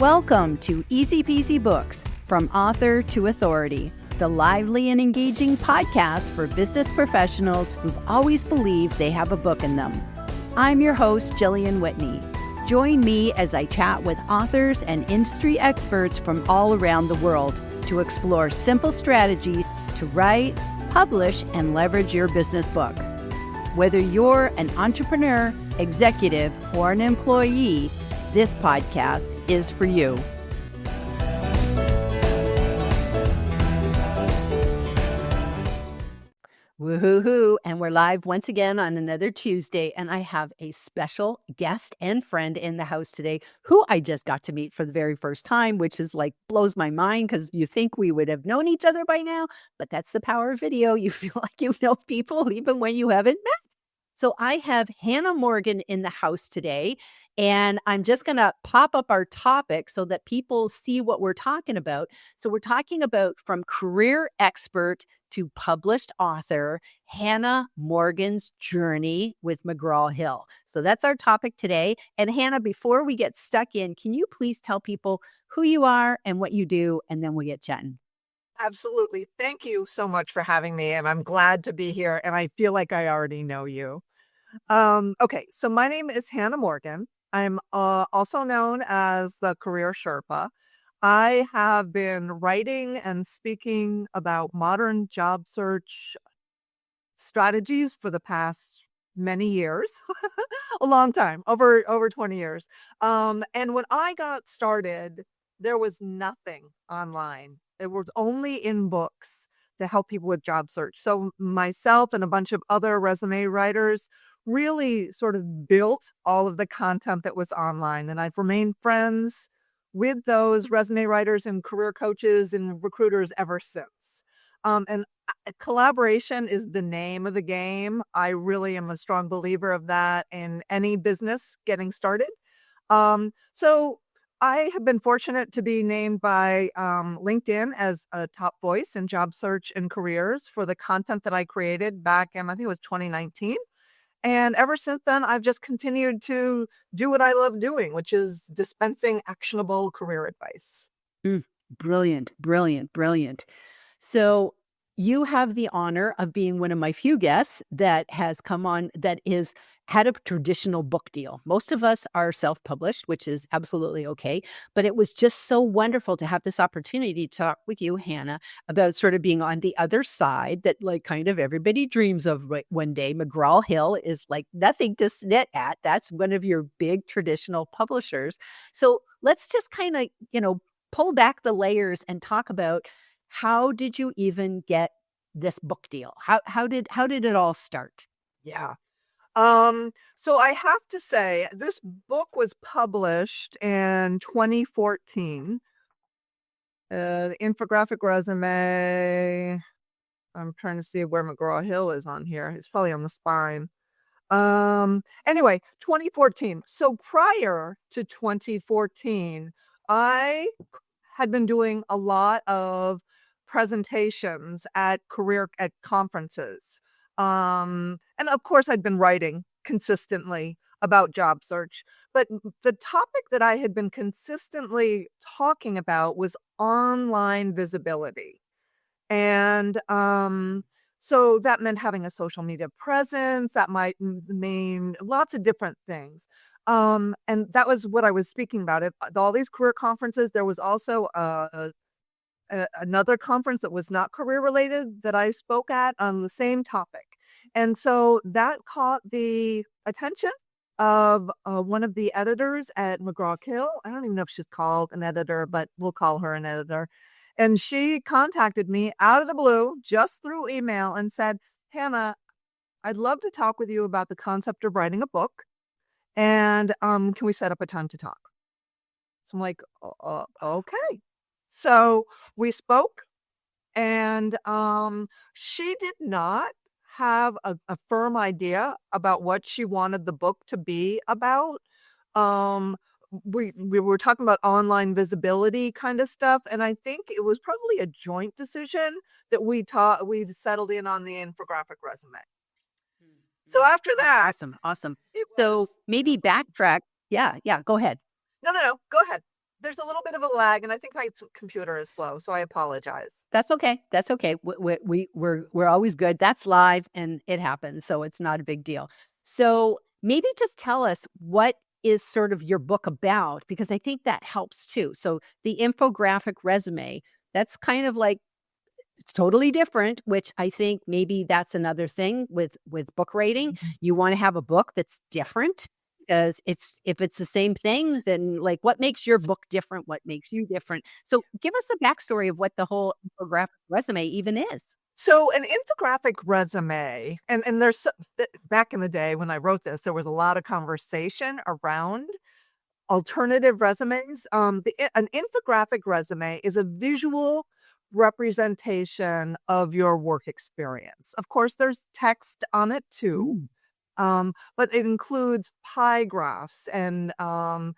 Welcome to Easy Peasy Books, From Author to Authority, the lively and engaging podcast for business professionals who've always believed they have a book in them. I'm your host, Jillian Whitney. Join me as I chat with authors and industry experts from all around the world to explore simple strategies to write, publish, and leverage your business book. Whether you're an entrepreneur, executive, or an employee, this podcast is for you. Woohoo! And we're live once again on another Tuesday, and I have a special guest and friend in the house today who I just got to meet for the very first time, which is like blows my mind because you think we would have known each other by now, but that's the power of video. You feel like you know people even when you haven't met. So I have Hannah Morgan in the house today, and I'm just going to pop up our topic so that people see what we're talking about. So we're talking about from career expert to published author, Hannah Morgan's journey with McGraw Hill. So that's our topic today. And Hannah, before we get stuck in, can you please tell people who you are and what you do, and then we'll get chatting. Absolutely. Thank you so much for having me, and I'm glad to be here, and I feel like I already know you. Okay, so my name is Hannah Morgan. I'm also known as the Career Sherpa. I have been writing and speaking about modern job search strategies for the past many years, a long time, over 20 years. And when I got started, there was nothing online. It was only in books to help people with job search. So myself and a bunch of other resume writers really sort of built all of the content that was online. And I've remained friends with those resume writers and career coaches and recruiters ever since. And collaboration is the name of the game. I really am a strong believer of that in any business getting started. So I have been fortunate to be named by LinkedIn as a top voice in job search and careers for the content that I created back in, I think it was 2019. And ever since then, I've just continued to do what I love doing, which is dispensing actionable career advice. Brilliant, brilliant, brilliant. So you have the honor of being one of my few guests that has come on that is had a traditional book deal. Most of us are self-published, which is absolutely okay. But it was just so wonderful to have this opportunity to talk with you, Hannah, about sort of being on the other side that like kind of everybody dreams of one day. McGraw Hill is like nothing to sniff at. That's one of your big traditional publishers. So let's just kind of, pull back the layers and talk about how did you even get this book deal? How did it all start? Yeah. So I have to say, this book was published in 2014. The Infographic Resume. I'm trying to see where McGraw Hill is on here. It's probably on the spine. Anyway, 2014. So prior to 2014, I had been doing a lot of presentations at conferences. And of course, I'd been writing consistently about job search. But the topic that I had been consistently talking about was online visibility. And so that meant having a social media presence. That might mean lots of different things. And that was what I was speaking about. At all these career conferences, there was also another conference that was not career related that I spoke at on the same topic. And so that caught the attention of one of the editors at McGraw Hill. I don't even know if she's called an editor, but we'll call her an editor. And she contacted me out of the blue, just through email, and said, Hannah, I'd love to talk with you about the concept of writing a book. And can we set up a time to talk? So I'm like, okay. So we spoke, and she did not have a firm idea about what she wanted the book to be about. We were talking about online visibility kind of stuff, and I think it was probably a joint decision that we settled in on the infographic resume. So after that, Awesome. So maybe backtrack. Yeah, go ahead. No, go ahead. There's a little bit of a lag, and I think my computer is slow, so I apologize. That's okay. That's okay. We're always good. That's live and it happens, so it's not a big deal. So maybe just tell us what is sort of your book about because I think that helps too. So the infographic resume, that's kind of like it's totally different, which I think maybe that's another thing with book rating. You wanna have a book that's different because it's if it's the same thing, then, like, what makes your book different? What makes you different? So, give us a backstory of what the whole infographic resume even is. So an infographic resume, and there's back in the day when I wrote this, there was a lot of conversation around alternative resumes. An infographic resume is a visual representation of your work experience. Of course, there's text on it too, Mm. but it includes pie graphs and um,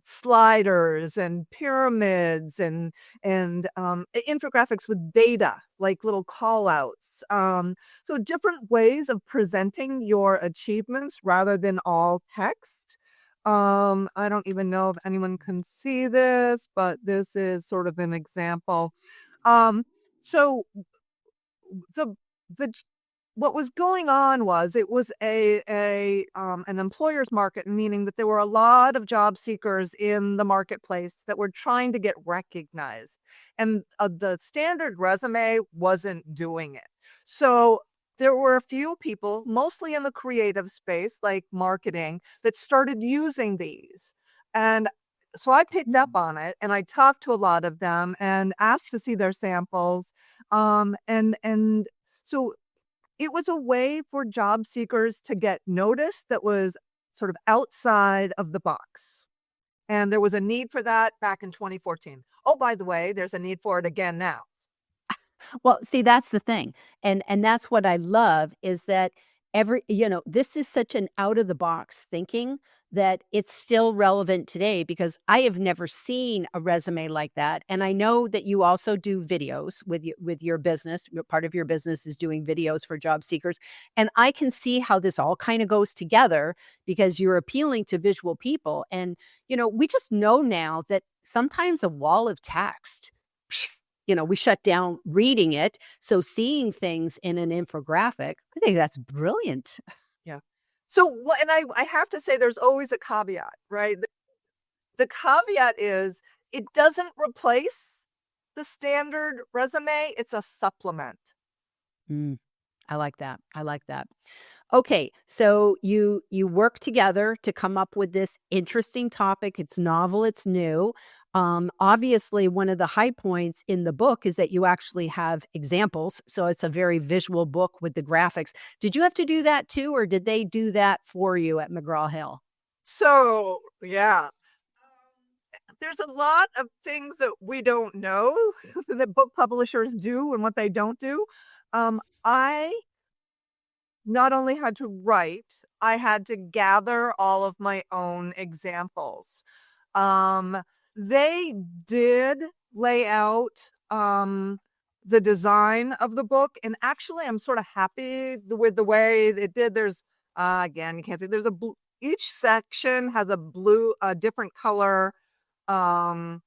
sliders and pyramids and infographics with data, like little call outs. So different ways of presenting your achievements rather than all text. I don't even know if anyone can see this, but this is sort of an example. Um, so the the what was going on was it was an employer's market, meaning that there were a lot of job seekers in the marketplace that were trying to get recognized, and, the standard resume wasn't doing it. So, there were a few people, mostly in the creative space, like marketing, that started using these, and so I picked up on it, and I talked to a lot of them and asked to see their samples, and so it was a way for job seekers to get noticed that was sort of outside of the box, and there was a need for that back in 2014. Oh, by the way, there's a need for it again now. Well, see, that's the thing, and that's what I love is that this is such an out of the box thinking that it's still relevant today because I have never seen a resume like that, and I know that you also do videos with your business. Part of your business is doing videos for job seekers, and I can see how this all kinda goes together because you're appealing to visual people, and, we just know now that sometimes a wall of text we shut down reading it, so seeing things in an infographic, I think that's brilliant. Yeah. So, and I have to say there's always a caveat, right? The caveat is it doesn't replace the standard resume, it's a supplement. Mm, I like that, I like that. Okay, so you work together to come up with this interesting topic. It's novel, it's new. Obviously, one of the high points in the book is that you actually have examples. So it's a very visual book with the graphics. Did you have to do that too, or did they do that for you at McGraw Hill? So, yeah. There's a lot of things that we don't know that book publishers do and what they don't do. I not only had to write, I had to gather all of my own examples. Um, they did lay out, the design of the book, and actually, I'm sorta happy with the way it did. There's, again, you can't see, there's a blue each section has a different color, um,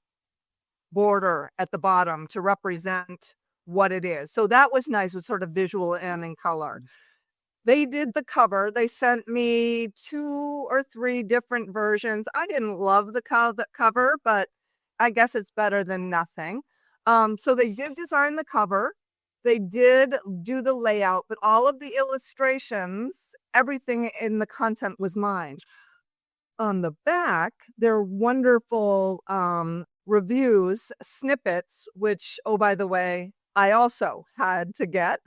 border at the bottom to represent what it is. So that was nice, with sort of visual and in color. They did the cover. They sent me 2 or 3 different versions. I didn't love the cover, but I guess it's better than nothing. So they did design the cover. They did do the layout, but all of the illustrations, everything in the content was mine. On the back, there are wonderful, reviews, snippets, which, oh, by the way, I also had to get.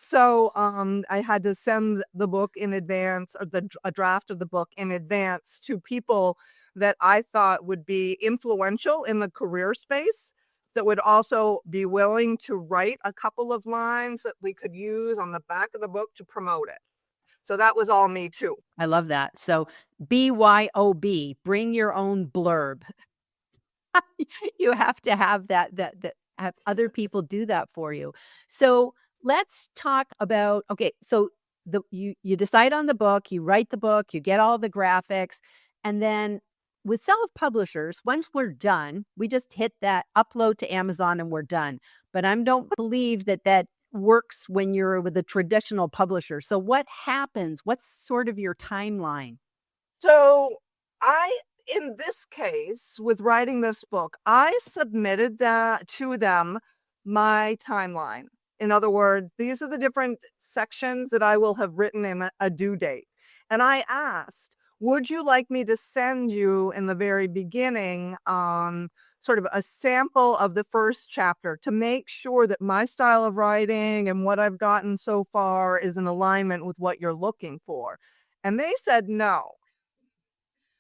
So, I had to send the book in advance, or a draft of the book in advance, to people that I thought would be influential in the career space, that would also be willing to write a couple of lines that we could use on the back of the book to promote it. So that was all me too. I love that. So BYOB, bring your own blurb. You have to have that have other people do that for you. So, let's talk about okay, so you decide on the book, you write the book, you get all the graphics, and then with self-publishers, once we're done, we just hit that upload to Amazon and we're done. But I don't believe that that works when you're with a traditional publisher. So what happens? What's sort of your timeline? So I in this case, with writing this book, I submitted that to them my timeline. In other words, these are the different sections that I will have written in a due date. And I asked, would you like me to send you in the very beginning sort of a sample of the first chapter to make sure that my style of writing and what I've gotten so far is in alignment with what you're looking for? And they said no.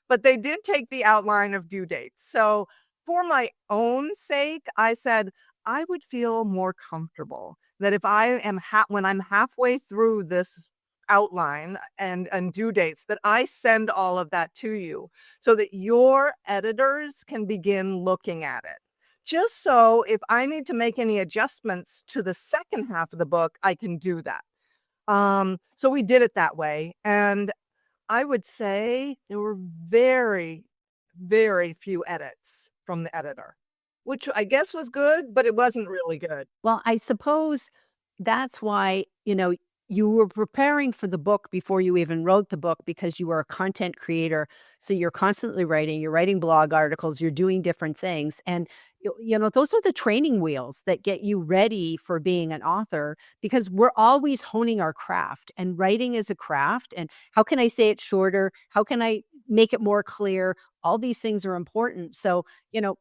But they did take the outline of due dates. So for my own sake, I said, I would feel more comfortable that if I am when I'm halfway through this outline and due dates, that I send all of that to you so that your editors can begin looking at it. Just so if I need to make any adjustments to the second half of the book, I can do that. So we did it that way. And I would say there were very, very few edits from the editor, which I guess was good, but it wasn't really good. Well, I suppose that's why, you were preparing for the book before you even wrote the book because you were a content creator. So you're constantly writing, you're writing blog articles, you're doing different things. And, those are the training wheels that get you ready for being an author because we're always honing our craft and writing is a craft. And how can I say it shorter? How can I make it more clear? All these things are important. So,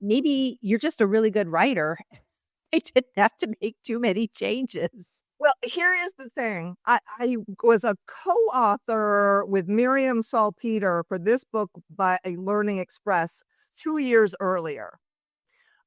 maybe you're just a really good writer. I didn't have to make too many changes. Well, here is the thing. I was a co-author with Miriam Salpeter for this book by a Learning Express 2 years earlier.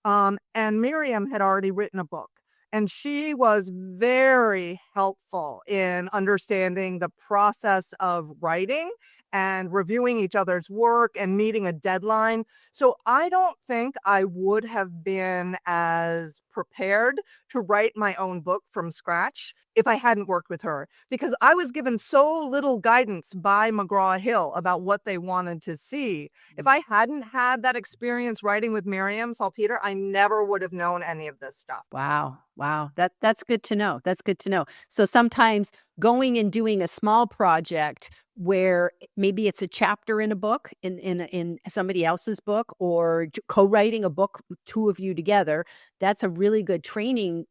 And Miriam had already written a book, and she was very helpful in understanding the process of writing and reviewing each other's work and meeting a deadline. So I don't think I would have been as prepared to write my own book from scratch if I hadn't worked with her, because I was given so little guidance by McGraw Hill about what they wanted to see. If I hadn't had that experience writing with Miriam Salpeter, I never would have known any of this stuff. Wow, wow. That's good to know. That's good to know. So sometimes going and doing a small project where maybe it's a chapter in a book in somebody else's book or co-writing a book with two of you together, that's a really good training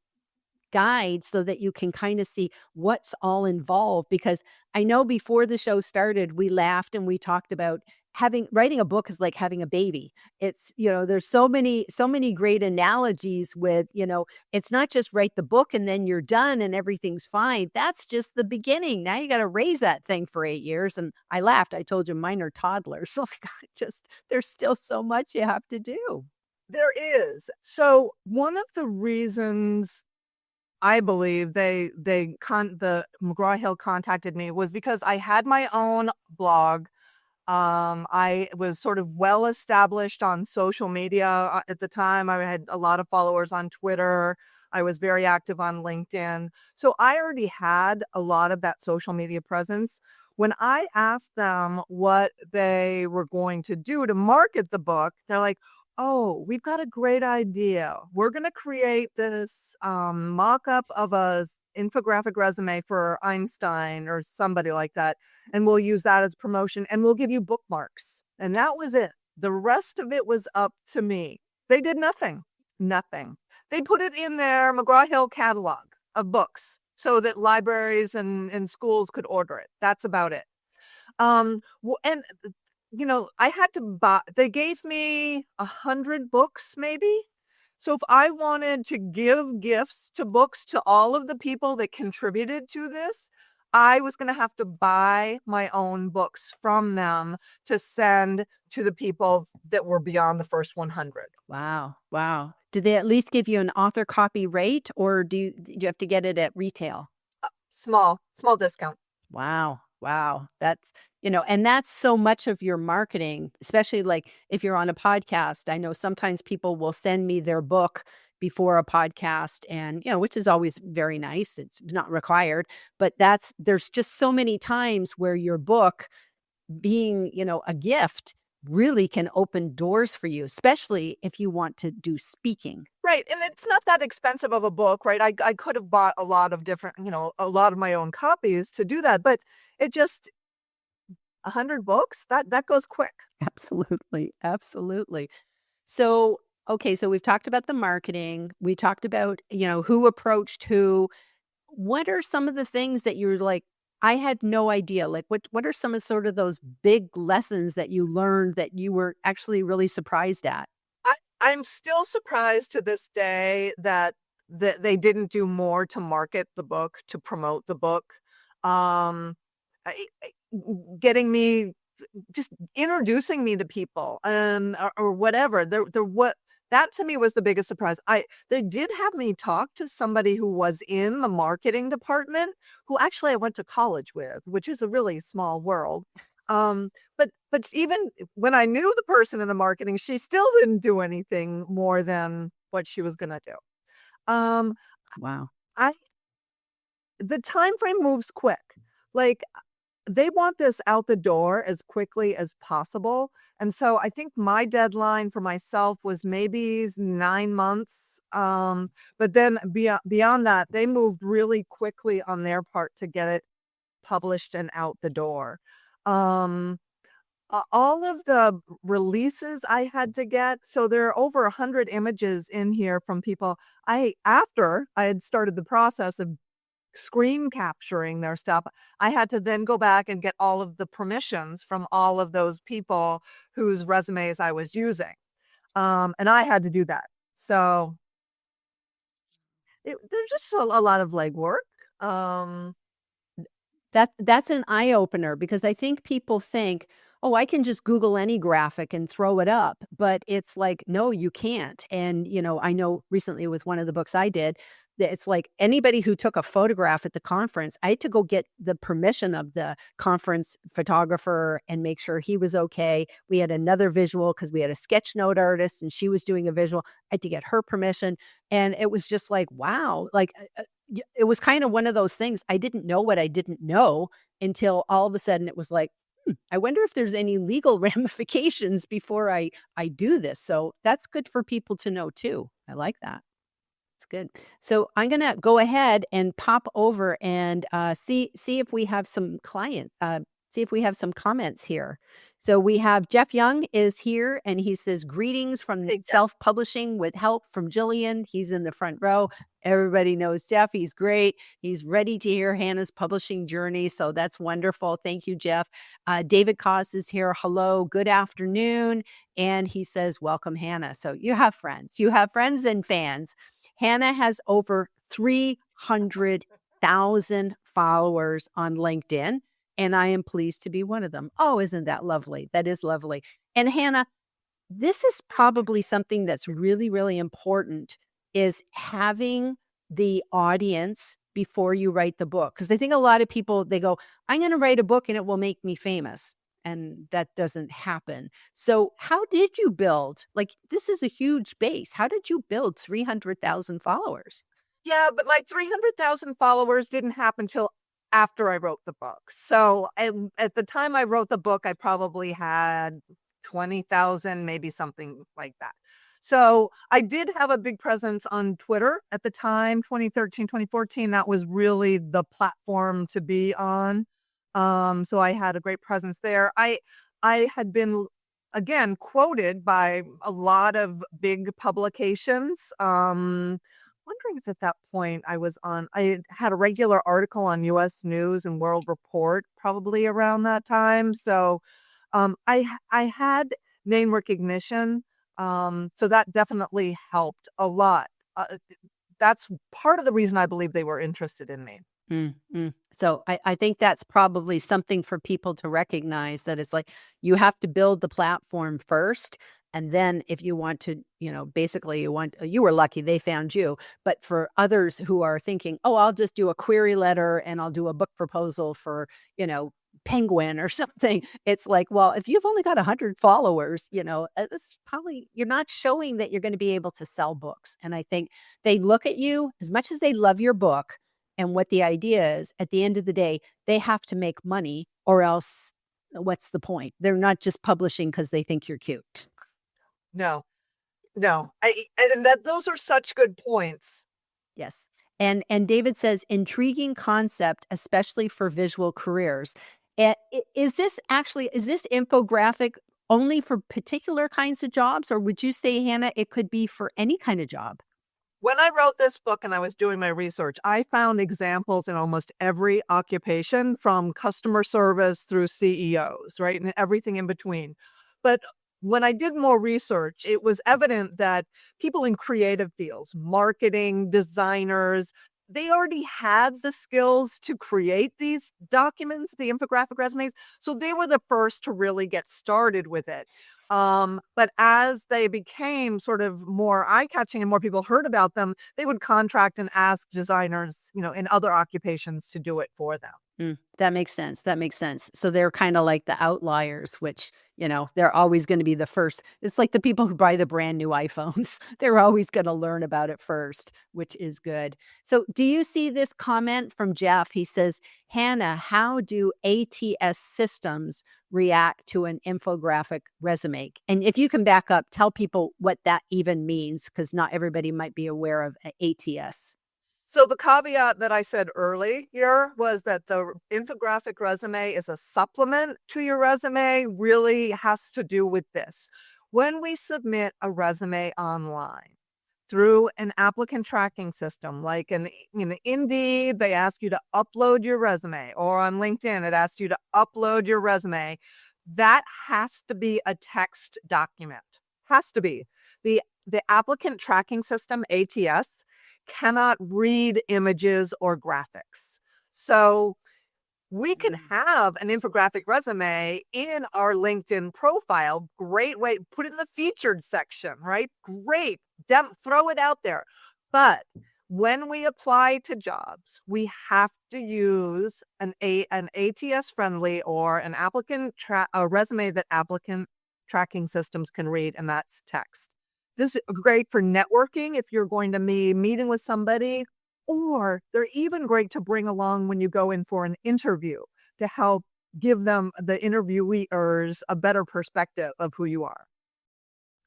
guide so that you can kind of see what's all involved because I know before the show started we laughed and we talked about having writing a book is like having a baby. It's, there's so many great analogies with, it's not just write the book and then you're done and everything's fine. That's just the beginning. Now you got to raise that thing for 8 years and I laughed. I told you mine are toddlers. So just there's still so much you have to do. There is. So one of the reasons I believe the McGraw Hill contacted me was because I had my own blog. I was sort of well established on social media at the time. I had a lot of followers on Twitter. I was very active on LinkedIn. So I already had a lot of that social media presence. When I asked them what they were going to do to market the book, they're like, oh, we've got a great idea. We're going to create this mock-up of a infographic resume for Einstein or somebody like that. And we'll use that as promotion and we'll give you bookmarks. And that was it. The rest of it was up to me. They did nothing, nothing. They put it in their McGraw Hill catalog of books so that libraries and schools could order it. That's about it. And I had to buy, they gave me 100 books maybe. So if I wanted to give gifts to books to all of the people that contributed to this, I was going to have to buy my own books from them to send to the people that were beyond the first 100. Wow, wow. Did they at least give you an author copy rate or do you have to get it at retail? Small discount. Wow. Wow. And that's so much of your marketing, especially like if you're on a podcast. I know sometimes people will send me their book before a podcast and, which is always very nice. It's not required, but there's just so many times where your book being, a gift really can open doors for you, especially if you want to do speaking. Right, and it's not that expensive of a book, right? I could have bought a lot of different, a lot of my own copies to do that, but it just 100 books? That goes quick. Absolutely, absolutely. So, okay, so we've talked about the marketing. We talked about, who approached who. What are some of the things that you're like, I had no idea? Like, what are some of sort of those big lessons that you learned that you were actually really surprised at? I'm still surprised to this day that they didn't do more to market the book, to promote the book. Um, I getting me just introducing me to people, or whatever. There what that to me was the biggest surprise. They did have me talk to somebody who was in the marketing department, who actually I went to college with, which is a really small world. But even when I knew the person in the marketing, she still didn't do anything more than what she was gonna do. Um, Wow. I the time frame moves quick. Like, they want this out the door as quickly as possible, and so I think my deadline for myself was maybe 9 months, but then beyond that, they moved really quickly on their part to get it published and out the door. Um, all of the releases I had to get, so there are over 100 images in here from people. After I had started the process of screen capturing their stuff, I had to then go back and get all of the permissions from all of those people whose resumes I was using. And I had to do that. So there's just a lot of legwork. Um, That's an eye opener because I think people think, "Oh, I can just Google any graphic and throw it up." But it's like, no, you can't. And, I know recently with one of the books I did, that it's like anybody who took a photograph at the conference, I had to go get the permission of the conference photographer and make sure he was okay. We had another visual because we had a sketch note artist and she was doing a visual. I had to get her permission. And it was just like, wow, like it was kind of one of those things. I didn't know what I didn't know until all of a sudden it was like, I wonder if there's any legal ramifications before I do this. So that's good for people to know too. I like that. It's good. So I'm gonna go ahead and pop over and see if we have some see if we have some comments here. So we have Jeff Young is here and he says greetings from hey, Jeff. self-publishing with help from Jillian. He's in the front row. Everybody knows Jeff. He's great. He's ready to hear Hannah's publishing journey. So that's wonderful. Thank you, Jeff. David Koss is here. Hello, good afternoon. And he says, welcome, Hannah. So you have friends. You have friends and fans. Hannah has over 300,000 followers on LinkedIn, and I am pleased to be one of them. Oh, isn't that lovely? That is lovely. And Hannah, this is probably something that's really, really important is having the audience before you write the book. Because I think a lot of people, they go, I'm going to write a book and it will make me famous. And that doesn't happen. So, how did you build? Like, this is a huge base. How did you build 300,000 followers? Yeah, but my 300,000 followers didn't happen till after I wrote the book. So, at the time I wrote the book, I probably had 20,000, maybe something like that. So, I did have a big presence on Twitter at the time, 2013, 2014. That was really the platform to be on. So I had a great presence there. I had been again quoted by a lot of big publications. Wondering if at that point I had a regular article on US News and World Report probably around that time. So I had name recognition. So that definitely helped a lot. That's part of the reason I believe they were interested in me. So I think that's probably something for people to recognize that it's like you have to build the platform first. And then if you want to, basically you were lucky they found you. But for others who are thinking, oh, I'll just do a query letter and I'll do a book proposal for, Penguin or something. It's like, well, if you've only got 100 followers, it's probably, you're not showing that you're going to be able to sell books. And I think they look at you as much as they love your book and what the idea is, at the end of the day, they have to make money or else what's the point? They're not just publishing because they think you're cute. No, no. And that those are such good points. Yes. And David says intriguing concept, especially for visual careers. Is this infographic only for particular kinds of jobs, or would you say, Hannah, it could be for any kind of job? When I wrote this book and I was doing my research, I found examples in almost every occupation from customer service through CEOs, right? And everything in between. But when I did more research, it was evident that people in creative fields, marketing, designers, they already had the skills to create these documents, the infographic resumes. So they were the first to really get started with it. But as they became sort of more eye-catching and more people heard about them, they would contract and ask designers, in other occupations to do it for them. That makes sense, that makes sense. So they're kinda like the outliers, which, they're always gonna be the first. It's like the people who buy the brand new iPhones. They're always gonna learn about it first, which is good. So do you see this comment from Jeff? He says, "Hannah, how do ATS systems react to an infographic resume?" And if you can back up, tell people what that even means, because not everybody might be aware of a ATS. So the caveat that I said earlier was that the infographic resume is a supplement to your resume, really has to do with this. When we submit a resume online through an applicant tracking system, like in Indeed, they ask you to upload your resume, or on LinkedIn, it asks you to upload your resume. That has to be a text document. Has to be. The applicant tracking system, ATS, cannot read images or graphics. So we can have an infographic resume in our LinkedIn profile. Great way, put it in the featured section, right? Great. Throw it out there. But when we apply to jobs, we have to use an ATS friendly or an a resume that applicant tracking systems can read, and that's text. This is great for networking if you're going to be meeting with somebody, or they're even great to bring along when you go in for an interview to help give them, the interviewers, a better perspective of who you are.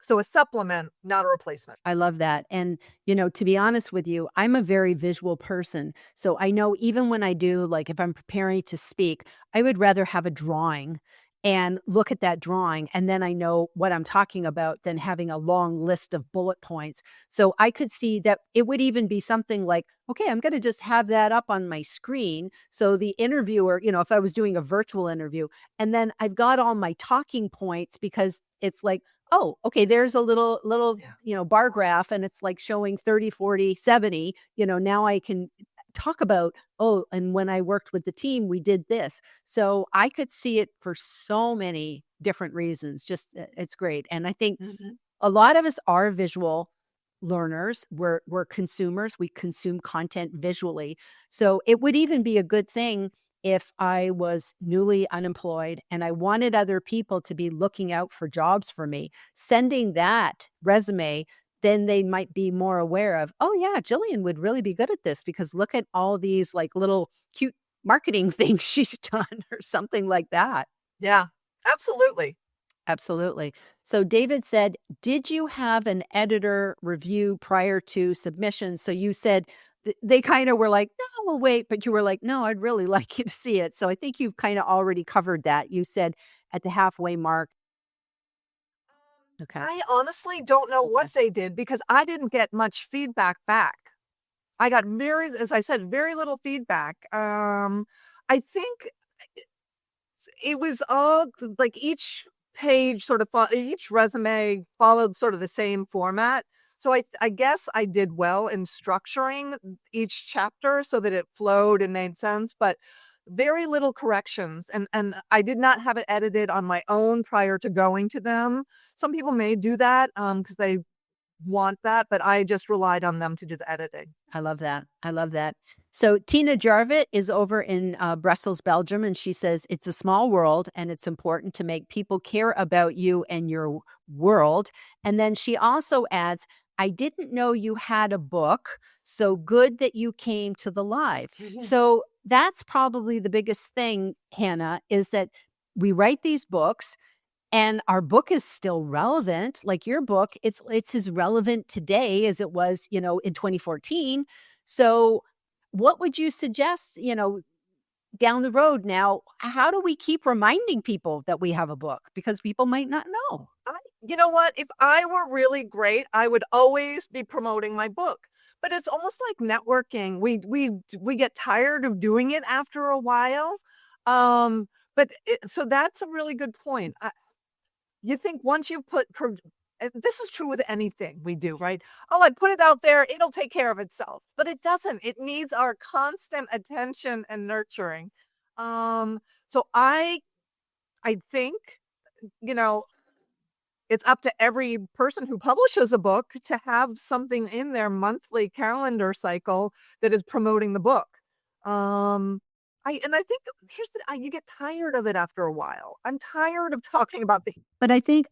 So a supplement, not a replacement. I love that. And, to be honest with you, I'm a very visual person. So I know even when I do, like if I'm preparing to speak, I would rather have a drawing and look at that drawing. And then I know what I'm talking about than having a long list of bullet points. So I could see that it would even be something like, okay, I'm going to just have that up on my screen. So the interviewer, if I was doing a virtual interview, and then I've got all my talking points because it's like, oh, okay, there's a little, Yeah. bar graph and it's like showing 30, 40, 70. Now I can talk about, oh, and when I worked with the team, we did this. So I could see it for so many different reasons. Just it's great. And I think Mhm. a lot of us are visual learners. We're consumers. We consume content visually. So it would even be a good thing if I was newly unemployed and I wanted other people to be looking out for jobs for me, sending that resume, then they might be more aware of, oh yeah, Jillian would really be good at this because look at all these like little cute marketing things she's done or something like that. Yeah, absolutely. Absolutely. So David said, "Did you have an editor review prior to submission?" So you said they kind of were like, "No, we'll wait," but you were like, "No, I'd really like you to see it." So I think you've kind of already covered that. You said at the halfway mark. Okay. I honestly don't know Okay. what they did because I didn't get much feedback back. I got as I said, very little feedback. I think it was all like each page sort of each resume followed sort of the same format. So I guess I did well in structuring each chapter so that it flowed and made sense, but very little corrections, and I did not have it edited on my own prior to going to them. Some people may do that because they want that, but I just relied on them to do the editing. I love that. I love that. So Tina Jarvit is over in Brussels, Belgium, and she says it's a small world and it's important to make people care about you and your world. And then she also adds, I didn't know you had a book, so good that you came to the live. So that's probably the biggest thing, Hannah, is that we write these books and our book is still relevant. Like your book, it's as relevant today as it was, in 2014. So what would you suggest, down the road now? How do we keep reminding people that we have a book? Because people might not know. I You know what? If I were really great, I would always be promoting my book. But it's almost like networking. We get tired of doing it after a while. So that's a really good point. You think once you this is true with anything we do, right? Oh, I put it out there, it'll take care of itself. But it doesn't. It needs our constant attention and nurturing. So I think, you know, it's up to every person who publishes a book to have something in their monthly calendar cycle that is promoting the book. Um, I think you get tired of it after a while. I'm tired of talking about the But I think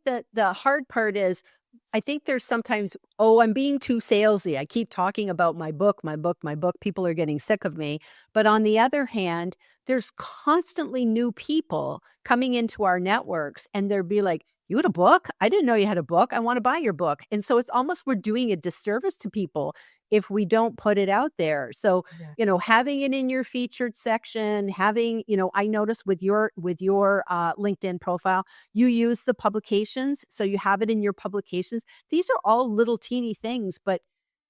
that the hard part is I think there's sometimes, "Oh, I'm being too salesy. I keep talking about my book, my book, my book. People are getting sick of me." But on the other hand, there's constantly new people coming into our networks, and they'll be like, "You had a book? I didn't know you had a book. I wanna buy your book." And so it's almost we're doing a disservice to people if we don't put it out there. So, Yeah. having it in your featured section, having, I noticed with your LinkedIn profile, you use the publications, so you have it in your publications. These are all little teeny things, but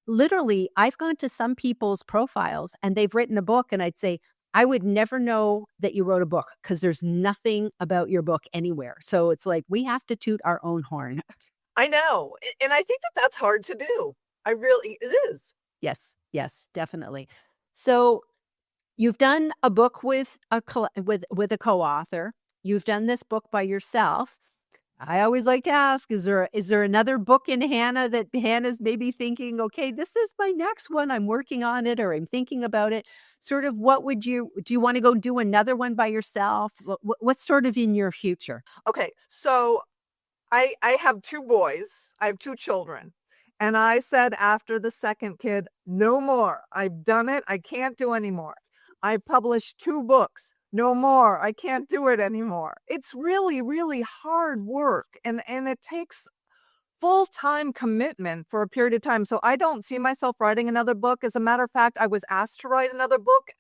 literally, I've gone to some people's profiles and they've written a book, and I'd say, I would never know that you wrote a book because there's nothing about your book anywhere. So it's like we have to toot our own horn. I know, and I think that that's hard to do. It is. Yes, yes, definitely. So you've done a book with with a co-author. You've done this book by yourself. I always like to ask, is there another book in Hannah that Hannah's maybe thinking, okay, this is my next one. I'm working on it or I'm thinking about it. Sort of what would you do you want to go do another one by yourself? What's sort of in your future? Okay, so I have 2 boys. I have 2 children, and I said after the 2nd kid, "No more. I've done it. I can't do anymore. I published 2 books. No more. I can't do it anymore." It's really, really hard work, and it takes full-time commitment for a period of time, so I don't see myself writing another book. As a matter of fact, I was asked to write another book,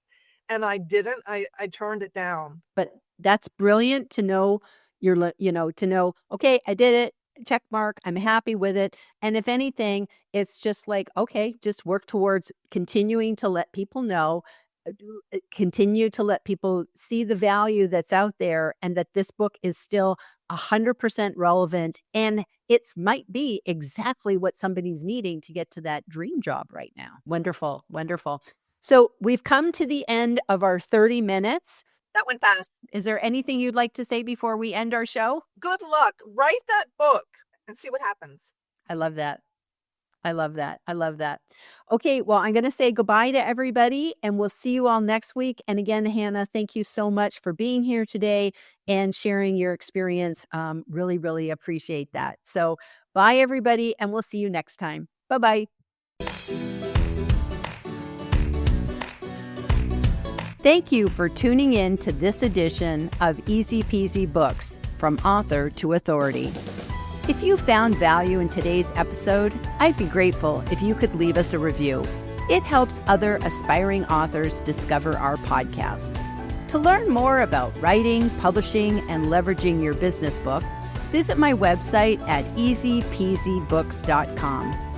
and I didn't. I turned it down. But that's brilliant to know to know, okay, I did it, check mark, I'm happy with it. And if anything, it's just like, okay, just work towards continuing to let people know, continue to let people see the value that's out there and that this book is still 100% relevant and it might be exactly what somebody's needing to get to that dream job right now. Wonderful, wonderful. So we've come to the end of our 30 minutes. That went fast. Is there anything you'd like to say before we end our show? Good luck. Write that book and see what happens. I love that. I love that. I love that. Okay, well, I'm going to say goodbye to everybody and we'll see you all next week. And again, Hannah, thank you so much for being here today and sharing your experience. Really, really appreciate that. So, bye, everybody, and we'll see you next time. Bye bye. Thank you for tuning in to this edition of Easy Peasy Books, From Author to Authority. If you found value in today's episode, I'd be grateful if you could leave us a review. It helps other aspiring authors discover our podcast. To learn more about writing, publishing, and leveraging your business book, visit my website at easypeasybooks.com.